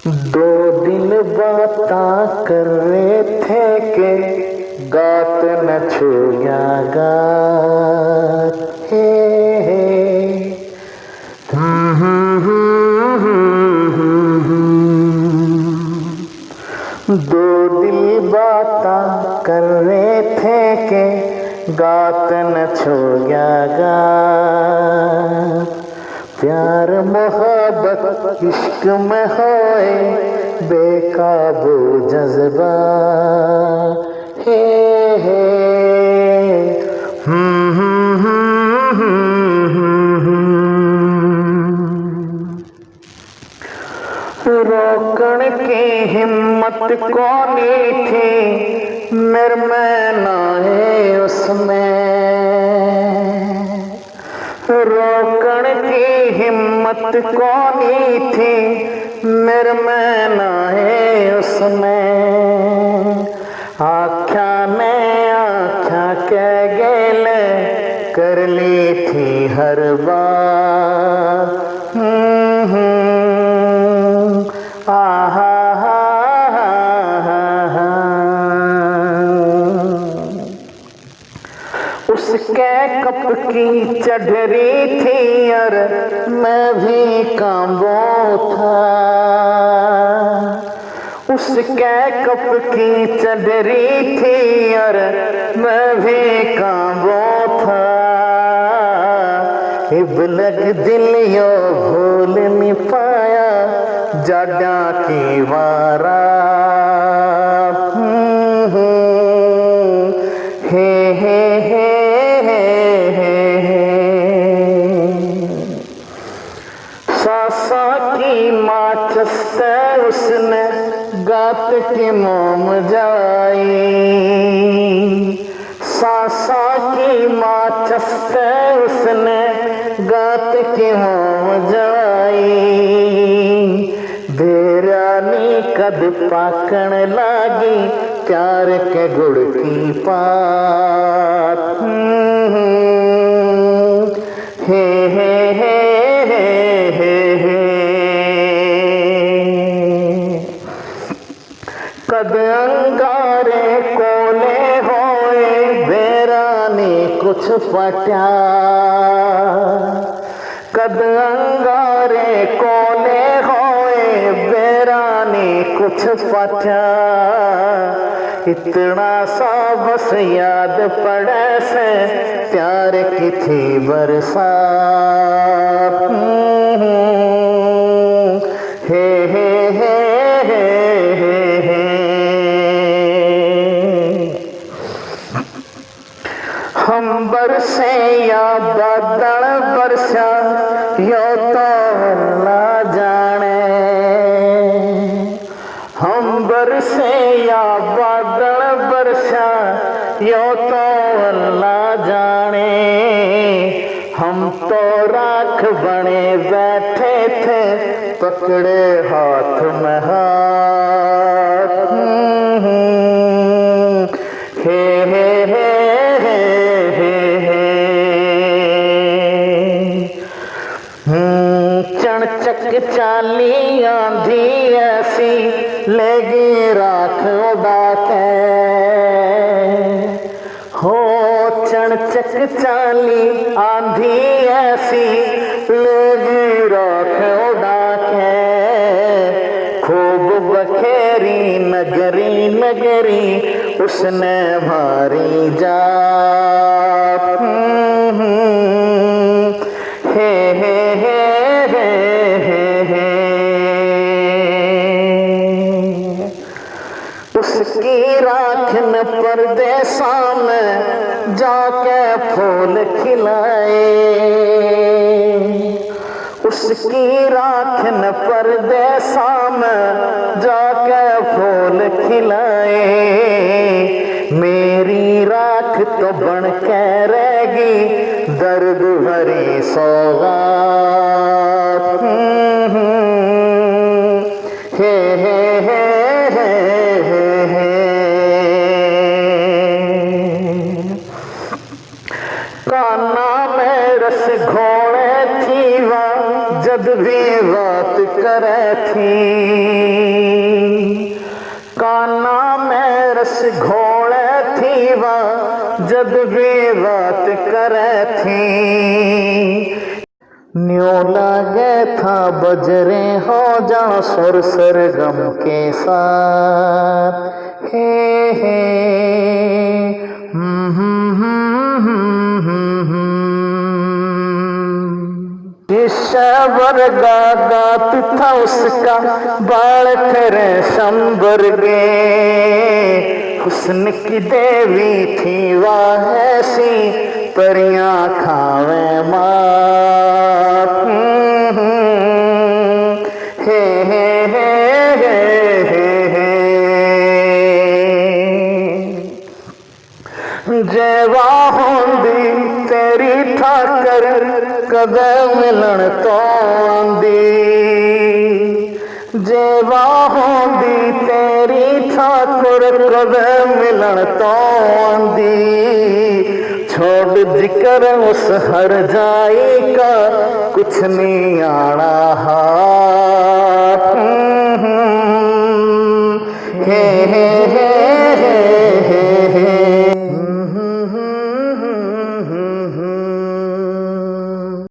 दो दिन बातां कर रहे थे के गात न छोया गात हे दो दिल बातां कर रहे थे के गात न छोया गात प्यार मोहब्बत इश्क में होए बेकाबू जज्बा हे रोकण की हिम्मत कोनी थी निर्मैना है उसमें रोकण की हिम्मत कोनी थी निर्मैना है उसमें आख्या ने आख्या के गेले कर ली थी हर बार उसके कप की चढ़री थी और मैं भी कांबो था उसके कप की चढ़री थी और मैं भी कांबो था इब लग दिल यो भूल नहीं पाया जाडा की वारा हे सासा की माचस्ते उसने गात की मोम जलाई सासा की माचस्ते उसने गात की मोम जलाई बेरानी कद पाकण लागी प्यार के गुड़ की पात हे कद अंगारे कोले होए बेरानी कुछ फट्या कद अंगारे कोले होए बेरानी कुछ फट्या इतना सा बस याद पड़े से प्यार की थी बरसात हे हम बरसे या बादल बरसा यो तो अल्लाह जाने हम बरसे या बादल बरसा यो तो अल्लाह जाने हम तो राख बने बैठे थे पकड़े हाथ में हाथ हे चणचक चाली आंधी ऐसी लेगी राख उड़ा के हो चणचक चाली आंधी ऐसी लेगी राख उड़ा के खूब बखेरी नगरी नगरी उसने भारी जात हे उसकी राखन परदेसा में जाके फूल खिलाए उसकी राखन परदेसा में जाके फूल खिलाए मेरी राख तो बन के रहेगी दर्द भरी सौगात हे काना में रस घोड़े थी वा जब भी बात करे थी जब भी बात करे थी न्यू लागे था बजरे हो जा सुर सरगम के साथ हे हे वर्गा गात था उसका बाल करे शंबर गे हुस्न की देवी थी वाह ऐसी परियां खावे मात हे हे हे हे हे जेवा होंदी तेरी ठाकर कदे मिलन तो आंदी जेवा होंदी तेरी ठाकुर कदे मिलन तो आंदी छोड़ जिक्र उस हर जाई का कुछ नहीं आना हाथ हे हे हे हे